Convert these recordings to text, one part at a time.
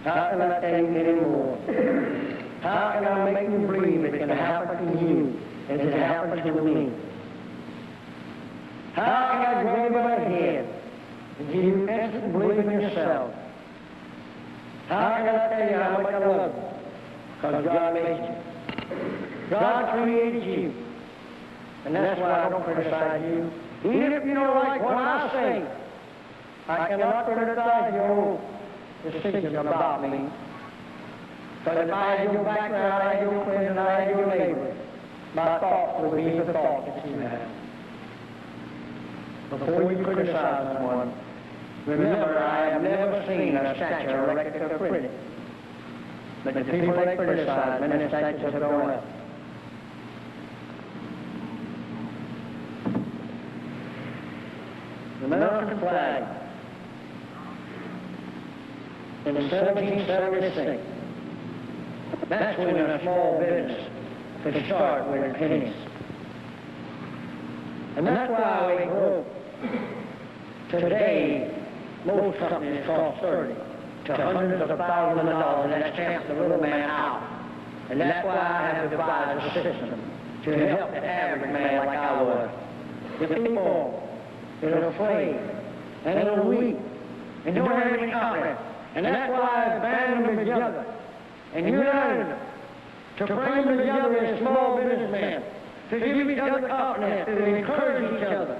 How can I tell you anymore? How can I make you believe it can happen to you as it happened to me? How can I grab my head and give you instant belief in yourself? How can I tell you how much I love you? Because God made you. God created you. And that's why I don't criticize you. Even if you don't like what I say, I cannot criticize your decision about me. But if I had your background, I had your friends, and I had your neighbors, my thoughts would be the thoughts that you have. Before you criticize someone, remember I have never seen a statue erected to a critic. But the people they criticize, many statues have gone up. The American flag in 1776. That's when a small business could start with pennies. And that's why we grow. Today, most companies cost 30 to hundreds of thousands of dollars, and that stamps the little man out. And that's why I have devised a system to help the average man like I was. The people that are afraid and are weak and don't have any confidence. And that's why I band them together and united them to bring them together as small businessmen, to give each other confidence, to encourage each other,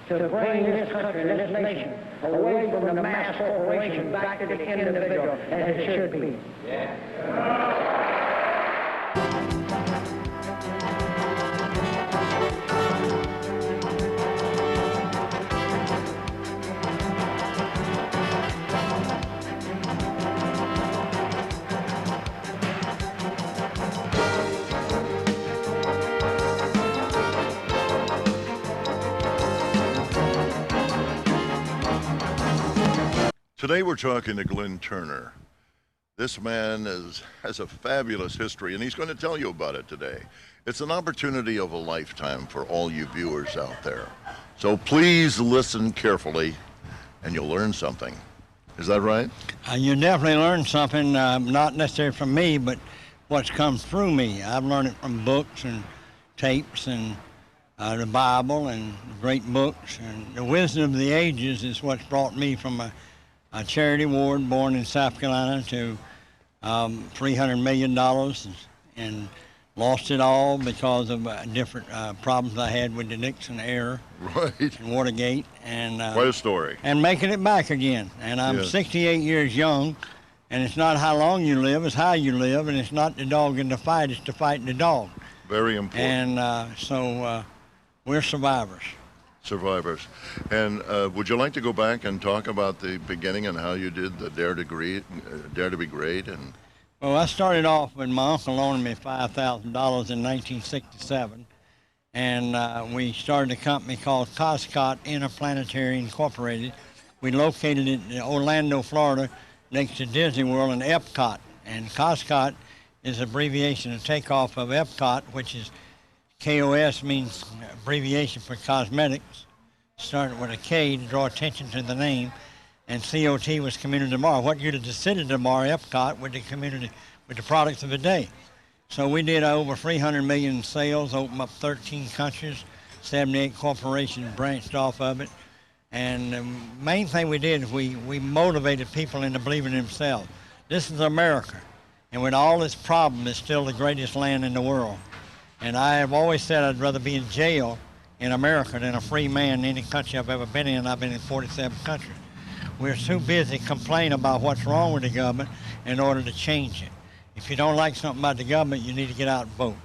to bring this country, this nation, away from the mass corporation back to the individual as it should be. Yeah. Today we're talking to Glenn Turner. This man has a fabulous history, and he's going to tell you about it today. It's an opportunity of a lifetime for all you viewers out there. So please listen carefully, and you'll learn something. Is that right? You definitely learn something, not necessarily from me, but what's come through me. I've learned it from books and tapes and the Bible and great books. And the wisdom of the ages is what's brought me from a charity ward born in South Carolina to $300 million and lost it all because of different problems I had with the Nixon era. Right. And Watergate. And, quite a story. And making it back again. And I'm 68 years young, and it's not how long you live, it's how you live, and it's not the dog in the fight, it's the fight in the dog. Very important. And so we're survivors. Survivors. And would you like to go back and talk about the beginning and how you did the Dare to Be Great? And well, I started off with my uncle loaning me $5,000 in 1967, and we started a company called Coscott Interplanetary Incorporated. We located it in Orlando, Florida, next to Disney World and Epcot. And Coscott is an abbreviation of takeoff of Epcot, which is KOS, means abbreviation for cosmetics. Started with a K to draw attention to the name, and COT was community tomorrow. What you'd have decided tomorrow, Epcot, with the community, with the products of the day. So we did over 300 million in sales, opened up 13 countries, 78 corporations branched off of it. And the main thing we did is we motivated people into believing in themselves. This is America, and with all its problems, it's still the greatest land in the world. And I have always said I'd rather be in jail in America than a free man in any country I've ever been in. I've been in 47 countries. We're too busy complaining about what's wrong with the government in order to change it. If you don't like something about the government, you need to get out and vote.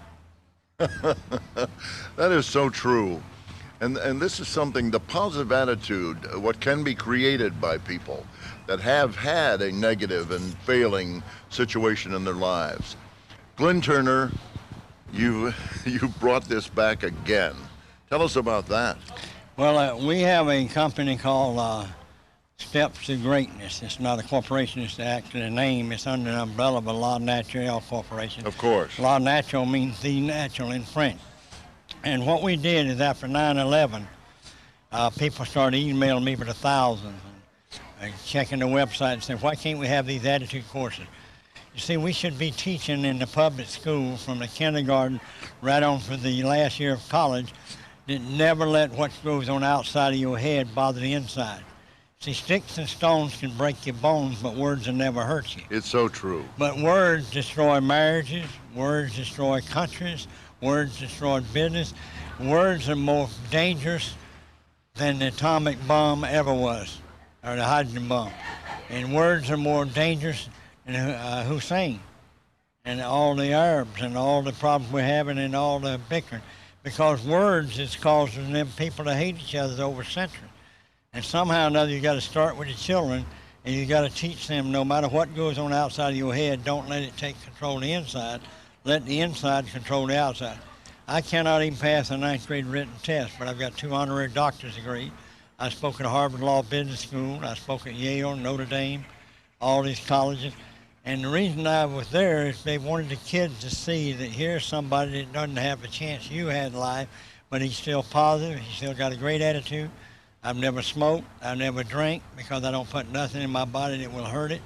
That is so true. And this is something, the positive attitude, what can be created by people that have had a negative and failing situation in their lives. Glenn Turner, you brought this back again. Tell us about that. Well, we have a company called Steps to Greatness. It's not a corporation, it's actually a name. It's under the umbrella of a La Naturelle Corporation. Of course. La Naturelle means the natural in French. And what we did is after 9/11, people started emailing me for the thousands. checking the website and saying, why can't we have these attitude courses? You see, we should be teaching in the public school from the kindergarten right on for the last year of college that never let what goes on the outside of your head bother the inside. See, sticks and stones can break your bones, but words will never hurt you. It's so true. But words destroy marriages, words destroy countries, words destroy business. Words are more dangerous than the atomic bomb ever was, or the hydrogen bomb. And words are more dangerous than Hussein and all the Arabs and all the problems we're having and all the bickering. Because words is causing them people to hate each other over centuries. And somehow or another, you got to start with the children, and you got to teach them no matter what goes on outside of your head, don't let it take control of the inside. Let the inside control the outside. I cannot even pass a 9th grade written test, but I've got 2 honorary doctor's degrees. I spoke at Harvard Law Business School. I spoke at Yale, Notre Dame, all these colleges. And the reason I was there is they wanted the kids to see that here's somebody that doesn't have the chance you had in life, but he's still positive. He's still got a great attitude. I've never smoked. I've never drank because I don't put nothing in my body that will hurt it.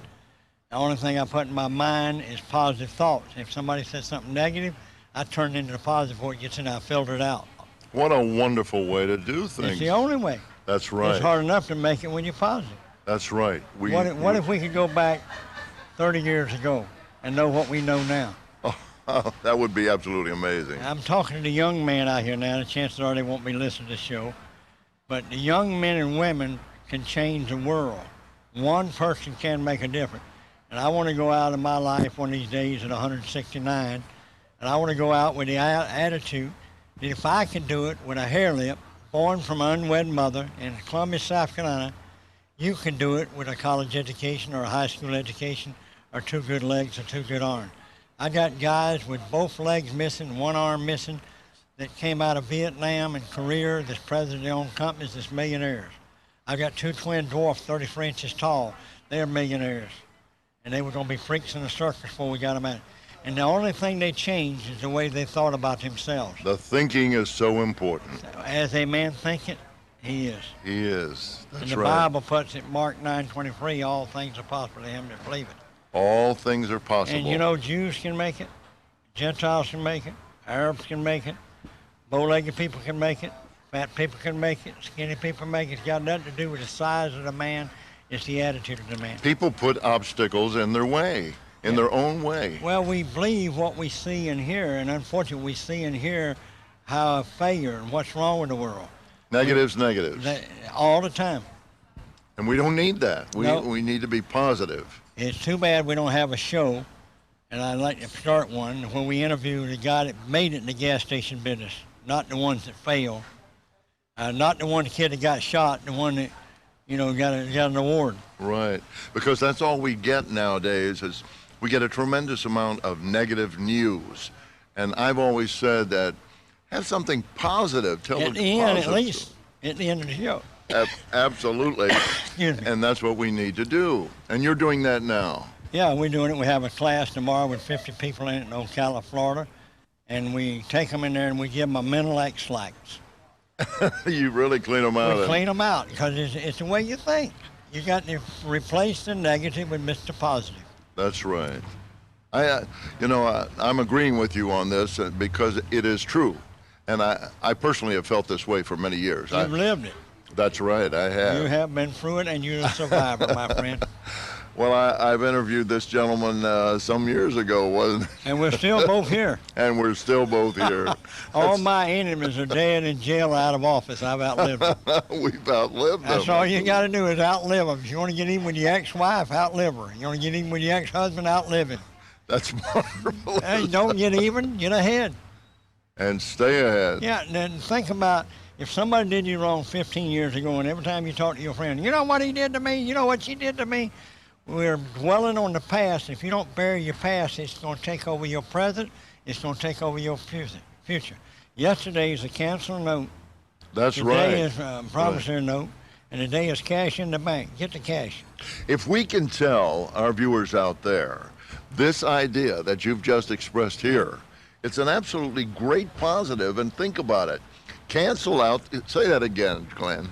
The only thing I put in my mind is positive thoughts. If somebody says something negative, I turn it into the positive before it gets in, I filter it out. What a wonderful way to do things. It's the only way. That's right. It's hard enough to make it when you're positive. That's right. What if we could go back 30 years ago and know what we know now? Oh, that would be absolutely amazing. I'm talking to the young man out here now. The chances are they won't be listening to this show. But the young men and women can change the world. One person can make a difference. And I want to go out of my life one of these days at 169, and I want to go out with the attitude that if I can do it with a hair lip, born from an unwed mother in Columbia, South Carolina, you can do it with a college education or a high school education or 2 good legs or 2 good arms. I got guys with both legs missing, 1 arm missing, that came out of Vietnam and Korea that's president of their own companies that's millionaires. I got 2 twin dwarfs, 34 inches tall. They're millionaires. And they were going to be freaks in the circus before we got them out. And the only thing they changed is the way they thought about themselves. The thinking is so important. As a man thinketh, he is. He is. That's and the right. Bible puts it, Mark 9:23, all things are possible to him that believe it. All things are possible. And you know, Jews can make it, Gentiles can make it, Arabs can make it, bow-legged people can make it, fat people can make it, skinny people make it. It's got nothing to do with the size of the man. It's the attitude of the man. People put obstacles in their way, in their own way. Well, we believe what we see and hear, and unfortunately we see and hear how a failure and what's wrong with the world. Negatives. All the time. And we don't need that. Nope. We need to be positive. It's too bad we don't have a show, and I'd like to start one where we interview the guy that made it in the gas station business, not the ones that failed, not the one kid that got shot, the one that, you know, got an award. Right. Because that's all we get nowadays is we get a tremendous amount of negative news. And I've always said that have something positive. Tell At the end, at least, at the end of the show. Absolutely. And that's what we need to do. And you're doing that now. Yeah, we're doing it. We have a class tomorrow with 50 people in it in Ocala, Florida. And we take them in there and we give them a mental X-lax. You really clean them out. We clean them out because it's the way you think. You got to replace the negative with Mr. Positive. That's right. I'm agreeing with you on this because it is true. And I personally have felt this way for many years. You've lived it. That's right, I have. You have been through it, and you're a survivor, my friend. Well, I've interviewed this gentleman some years ago, wasn't it? And we're still both here. And we're still both here. All my enemies are dead, in jail, out of office. I've outlived them. We've outlived them. That's all you got to do is outlive them. If you want to get even with your ex-wife, outlive her. You want to get even with your ex-husband, outlive him. That's marvelous. Hey, don't get even, get ahead. And stay ahead. Yeah, and then think about if somebody did you wrong 15 years ago, and every time you talk to your friend, you know what he did to me? You know what she did to me? We're dwelling on the past. If you don't bury your past, it's going to take over your present. It's going to take over your future. Yesterday is a cancel note. That's right. Today is a promissory note, and today is cash in the bank. Get the cash. If we can tell our viewers out there this idea that you've just expressed here, it's an absolutely great positive, and think about it. Cancel out, say that again, Glenn.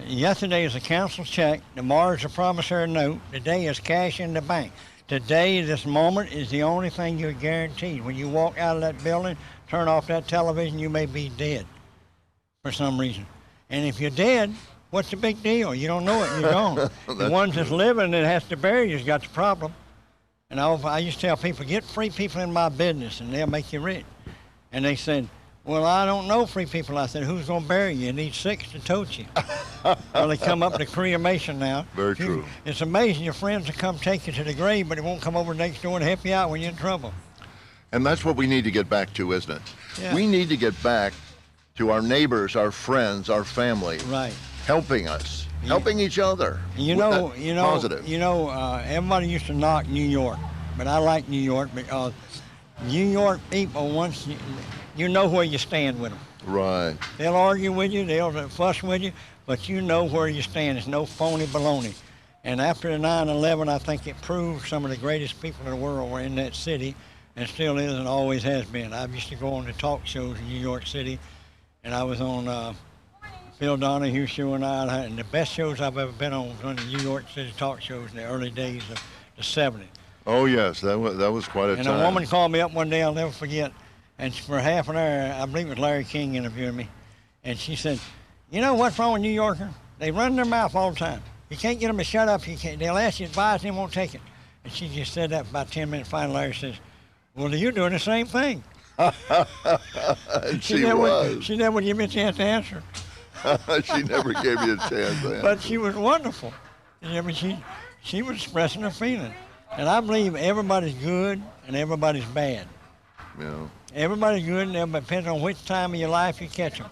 Yesterday is a canceled check. Tomorrow is a promissory note. Today is cash in the bank. Today, this moment, is the only thing you're guaranteed. When you walk out of that building, turn off that television, you may be dead for some reason. And if you're dead, what's the big deal? You don't know it, you're gone. The ones that's living that has to bury you has got the problem. And I used to tell people, get free people in my business and they'll make you rich. And they said, well, I don't know free people. I said, who's going to bury you? You need 6 to tote you. Well, they come up to cremation now. Very true. It's amazing your friends will come take you to the grave, but they won't come over next door and help you out when you're in trouble. And that's what we need to get back to, isn't it? Yeah. We need to get back to our neighbors, our friends, our family. Right. Helping us, helping each other. Positive. Everybody used to knock New York, but I like New York because New York people, once you know where you stand with them. Right. They'll argue with you, they'll fuss with you, but you know where you stand. There's no phony baloney. And after the 9/11, I think it proved some of the greatest people in the world were in that city, and still is and always has been. I used to go on the talk shows in New York City, and I was on Phil Donahue show, and the best shows I've ever been on was on the New York City talk shows in the early days of the 70s. Oh yes, that was quite a time. And a woman called me up one day, I'll never forget, and for half an hour, I believe it was Larry King interviewing me, and she said, you know what's wrong with New Yorkers? They run their mouth all the time. You can't get them to shut up. They'll ask you advice and they won't take it. And she just said that for about 10 minutes. Finally, Larry says, well, you're doing the same thing. She was. She never gave me a chance to answer. She never gave you a chance to answer. But she was wonderful. I mean, she was expressing her feelings. And I believe everybody's good and everybody's bad. Yeah. Everybody's good and everybody depends on which time of your life you catch them.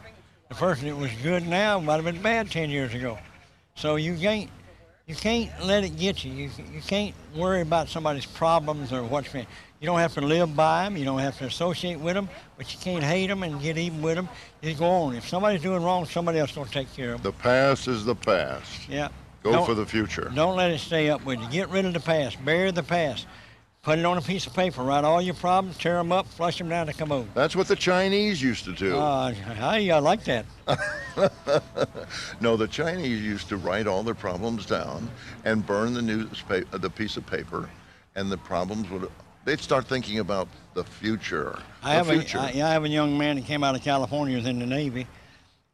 The person that was good now might have been bad 10 years ago. So you can't let it get you. You can't worry about somebody's problems or what's been. You don't have to live by them. You don't have to associate with them, but you can't hate them and get even with them. You go on. If somebody's doing wrong, somebody else will take care of them. The past is the past. Yeah. Go for the future. Don't let it stay up with you. Get rid of the past. Bury the past. Put it on a piece of paper. Write all your problems, tear them up, flush them down the commode. That's what the Chinese used to do. I like that. No, the Chinese used to write all their problems down and burn the piece of paper, and the problems they'd start thinking about the future. I have a young man that came out of California, was in the Navy,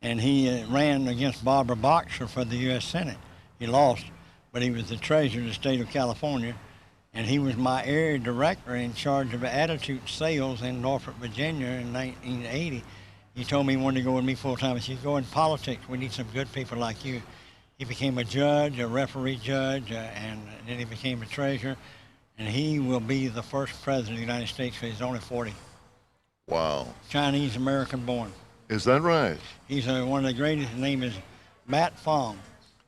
and he ran against Barbara Boxer for the U.S. Senate. He lost, but he was the treasurer of the state of California, and he was my area director in charge of attitude sales in Norfolk, Virginia in 1980. He told me he wanted to go with me full time. He said, go in politics. We need some good people like you. He became a judge, a referee judge, and then he became a treasurer. And he will be the first president of the United States because he's only 40. Wow. Chinese American born. Is that right? He's one of the greatest. His name is Matt Fong.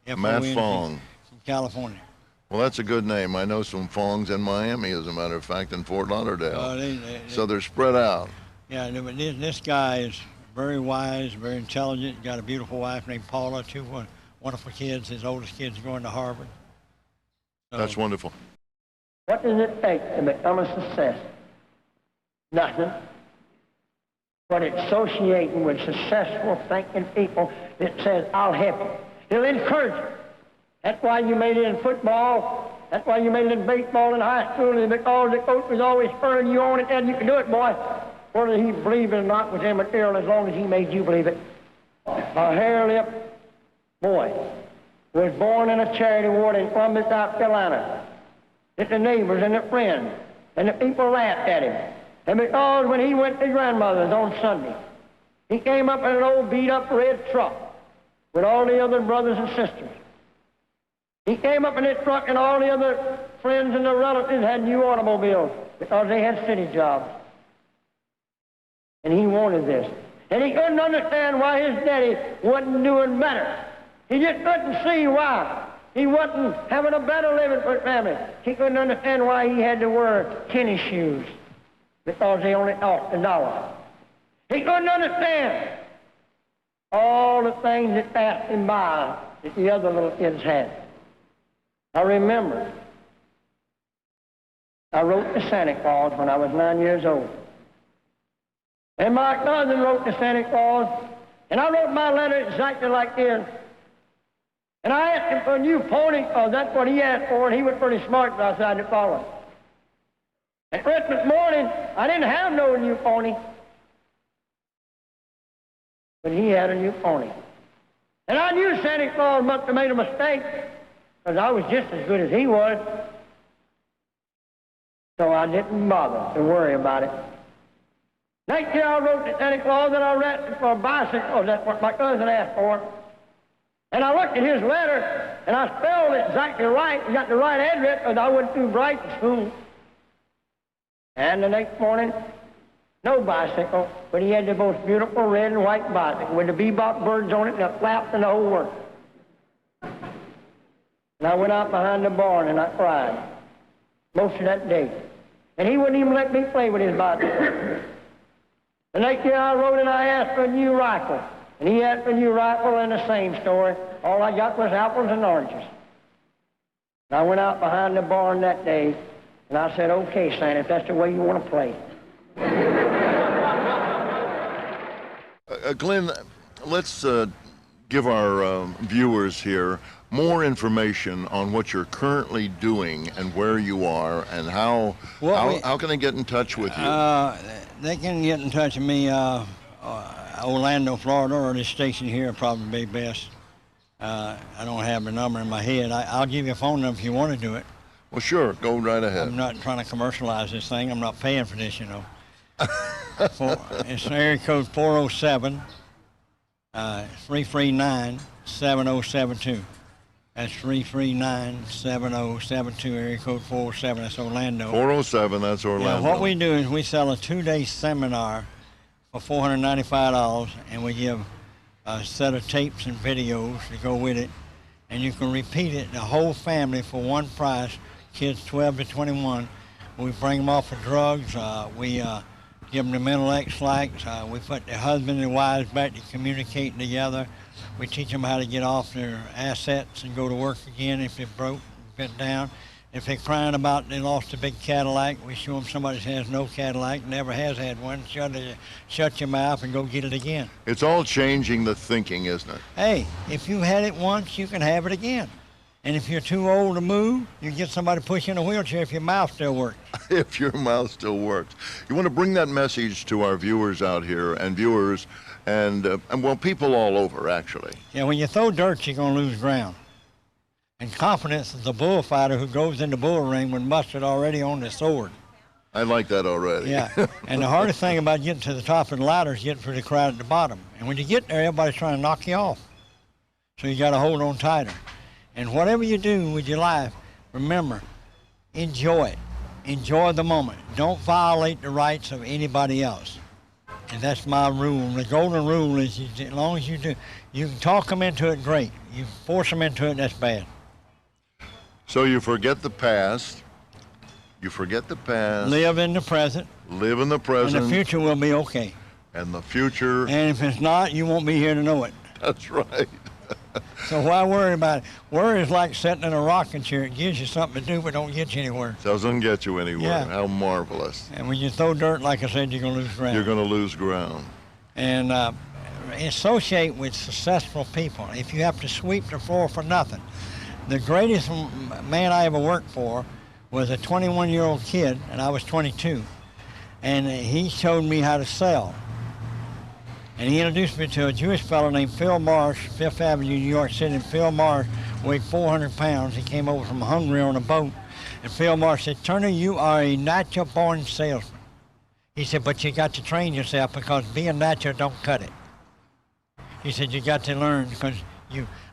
Matt Fong. From California. Well, that's a good name. I know some Fongs in Miami, as a matter of fact, in Fort Lauderdale. So they're spread out. Yeah, but this guy is very wise, very intelligent, got a beautiful wife named Paula, 2 wonderful kids. His oldest kid's going to Harvard. So, that's wonderful. What does it take to become a success? Nothing. But associating with successful thinking people that says, I'll help you. They'll encourage you. That's why you made it in football. That's why you made it in baseball in high school, is because the coach was always spurring you on it, and you can do it, boy. Whether he believed it or not was immaterial as long as he made you believe it. A hair-lip boy was born in a charity ward in Columbus, South Carolina. That the neighbors and the friends and the people laughed at him. And because when he went to grandmother's on Sunday, he came up in an old beat-up red truck with all the other brothers and sisters. He came up in his truck, and all the other friends and the relatives had new automobiles because they had city jobs. And he wanted this. And he couldn't understand why his daddy wasn't doing better. He just couldn't see why he wasn't having a better living for his family. He couldn't understand why he had to wear tennis shoes because they only cost $1. He couldn't understand all the things that passed him by that the other little kids had. I remember I wrote to Santa Claus when I was 9 years old. And my cousin wrote to Santa Claus, and I wrote my letter exactly like this. And I asked him for a new pony, because that's what he asked for, and he was pretty smart, but I decided to follow him. And Christmas morning, I didn't have no new pony, but he had a new pony. And I knew Santa Claus must have made a mistake, because I was just as good as he was. So I didn't bother to worry about it. Next year I wrote to Santa Claus that I rented for a bicycle. That's what my cousin asked for. And I looked at his letter, and I spelled it exactly right, and got the right address, because I wasn't too bright in school. And the next morning, no bicycle, but he had the most beautiful red and white bicycle with the bebop birds on it and the flaps and the whole works. And I went out behind the barn and I cried most of that day. And he wouldn't even let me play with his bicycle. The next year I wrote and I asked for a new rifle. And he asked for a new rifle, and the same story. All I got was apples and oranges. And I went out behind the barn that day and I said, okay, Santa, if that's the way you want to play. Glenn, let's give our viewers here more information on what you're currently doing and where you are and how can they get in touch with you? They can get in touch with me, Orlando, Florida, or this station here would probably be best. I don't have the number in my head. I'll give you a phone number if you want to do it. Well, sure, go right ahead. I'm not trying to commercialize this thing. I'm not paying for this, you know. It's area code 407-339-7072. That's 339-7072, area code 407. That's Orlando. 407, that's Orlando. What we do is we sell a 2-day seminar for $495, and we give a set of tapes and videos to go with it, and you can repeat it, the whole family, for one price, kids 12 to 21. We bring them off of drugs. We give them the mental X-lax. We put the husband and wives back to communicating together. We teach them how to get off their assets and go to work again if they're broke, bent down. If they're crying about they lost a big Cadillac, we show them somebody that has no Cadillac, never has had one. Shut your mouth and go get it again. It's all changing the thinking, isn't it? Hey, if you had it once, you can have it again. And if you're too old to move, you get somebody to push you in a wheelchair if your mouth still works. If your mouth still works. You want to bring that message to our viewers out here and well, people all over, actually. Yeah, when you throw dirt, you're going to lose ground. And confidence is a bullfighter who goes in the bull ring with mustard already on the sword. I like that already. Yeah, and the hardest thing about getting to the top of the ladder is getting through the crowd at the bottom. And when you get there, everybody's trying to knock you off. So you got to hold on tighter. And whatever you do with your life, remember, enjoy it. Enjoy the moment. Don't violate the rights of anybody else. And that's my rule. The golden rule is, as long as you do, you can talk them into it, great. You force them into it, that's bad. So you forget the past. You forget the past. Live in the present. Live in the present. And the future will be okay. And the future. And if it's not, you won't be here to know it. That's right. So why worry about it? Worry is like sitting in a rocking chair. It gives you something to do, but don't get you anywhere. Doesn't get you anywhere. Yeah. How marvelous. And when you throw dirt, like I said, you're going to lose ground. You're going to lose ground. And associate with successful people. If you have to sweep the floor for nothing. The greatest man I ever worked for was a 21-year-old kid, and I was 22. And he showed me how to sell. And he introduced me to a Jewish fellow named Phil Marsh, Fifth Avenue, New York City. And Phil Marsh weighed 400 pounds. He came over from Hungary on a boat. And Phil Marsh said, Turner, you are a natural-born salesman. He said, but you got to train yourself because being natural don't cut it. He said, you got to learn because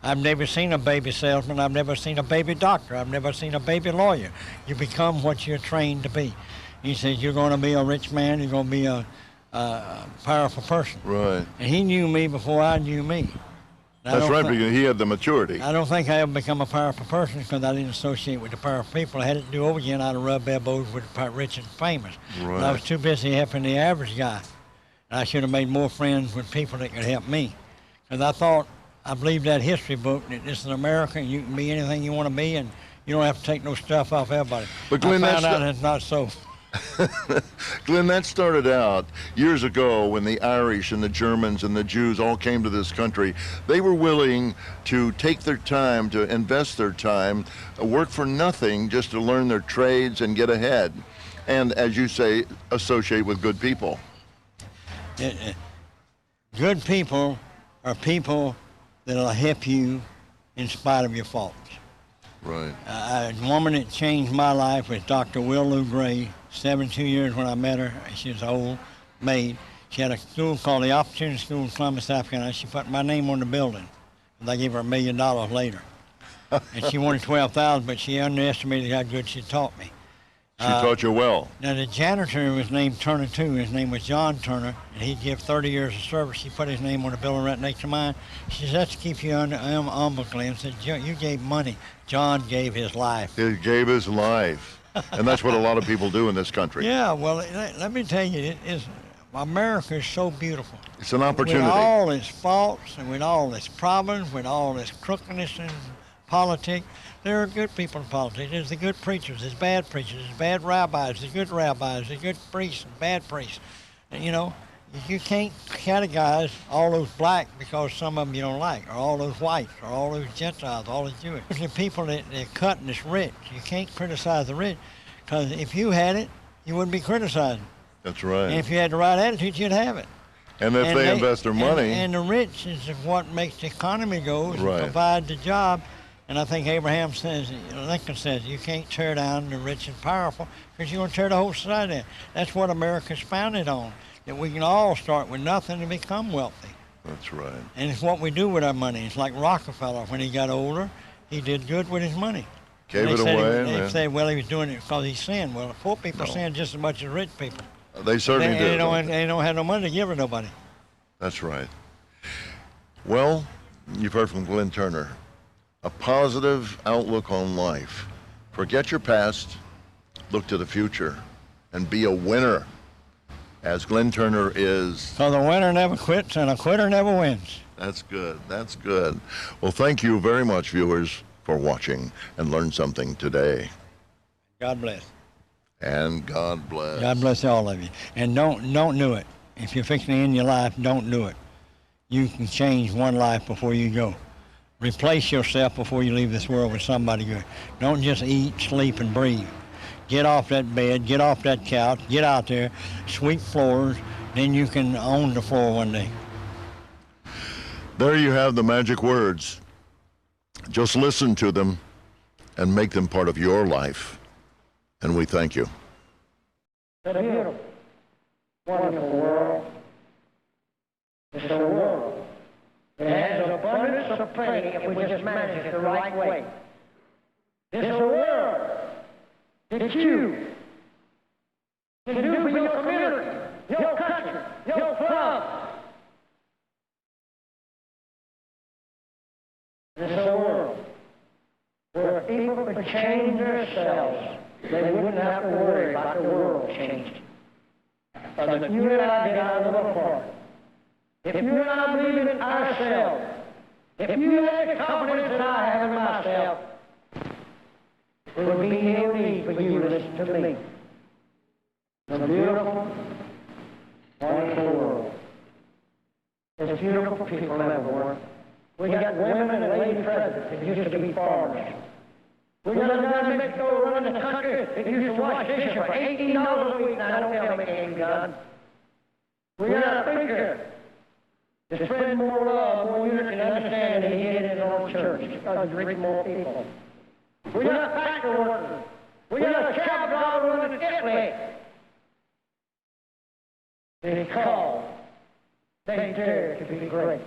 I've never seen a baby salesman. I've never seen a baby doctor. I've never seen a baby lawyer. You become what you're trained to be. He said, you're going to be a rich man. You're going to be a powerful person. Right. And he knew me before I knew me. That's right, because he had the maturity. I don't think I ever become a powerful person because I didn't associate with the powerful people. I had it to do over again. I'd have rubbed elbows with the rich and famous. Right. But I was too busy helping the average guy. And I should have made more friends with people that could help me. Because I believe that history book that this is America and you can be anything you want to be and you don't have to take no stuff off everybody. But Glenn, I found out it's not so. Glenn, that started out years ago when the Irish and the Germans and the Jews all came to this country. They were willing to take their time, to invest their time, work for nothing just to learn their trades and get ahead. And as you say, associate with good people. Good people are people that'll help you in spite of your faults. Right. A woman that changed my life was Dr. Willow Gray. 72 years when I met her. She was an old maid. She had a school called the Opportunity School in Columbus, South Carolina. She put my name on the building. And they gave her $1 million later. And she wanted $12,000, but she underestimated how good she taught me. She taught you well. Now, the janitor was named Turner, too. His name was John Turner, and he'd give 30 years of service. She put his name on the building right next to mine. She said, that's to keep you humble, Glenn. Said, you gave money. John gave his life. He gave his life. And that's what a lot of people do in this country. Yeah, well, let me tell you, America is so beautiful. It's an opportunity. With all its faults and with all its problems, with all its crookedness in politics, there are good people in politics. There's the good preachers, there's bad preachers, there's bad rabbis, there's good priests and bad priests. And, you know, you can't categorize all those black because some of them you don't like, or all those whites, or all those Gentiles, all those Jewish. The people that cut and it's rich. You can't criticize the rich, because if you had it, you wouldn't be criticizing. That's right. And if you had the right attitude, you'd have it. And if they invest their money. And the rich is what makes the economy go, is right. Provide the job. And I think Lincoln says, you can't tear down the rich and powerful because you're going to tear the whole society down. That's what America's founded on, that we can all start with nothing and become wealthy. That's right. And it's what we do with our money. It's like Rockefeller. When he got older, he did good with his money. Gave it away. They say, well, he was doing it because he sinned. Well, poor people sin just as much as rich people. They certainly do. They don't have no money to give to nobody. That's right. Well, you've heard from Glenn Turner. A positive outlook on life. Forget your past, look to the future, and be a winner, as Glenn Turner is. So the winner never quits, and a quitter never wins. That's good. That's good. Well, thank you very much, viewers, for watching and learn something today. God bless. And God bless. God bless all of you. And don't do it. If you're fixing to end your life, don't do it. You can change one life before you go. Replace yourself before you leave this world with somebody good. Don't just eat, sleep, and breathe. Get off that bed, get off that couch, get out there, sweep floors, then you can own the floor one day. There you have the magic words. Just listen to them and make them part of your life. And we thank you. It's a beautiful, wonderful world. It's a world. It has abundance of plenty if we just manage it the right way. It's a world that you can do for your community, your country, your club. It's a world where people could change themselves. They wouldn't have to worry about the world changing. But if you and I get our little part, if you and I believe in ourselves, if you have the confidence that I have in myself, there will be no need for you to listen to me. It's a beautiful, wonderful world. There's beautiful people everywhere. We got women and lady presidents that used to be farmers. We got a guy that go running the country that used to wash dishes for $18 a week. Now, don't tell me he ain't God. We got a preacher to spread more love, more unity, and understanding than he did in his own church because he reached more people. We got factory workers. We got a cab driver running Italy. Because they dare to be great.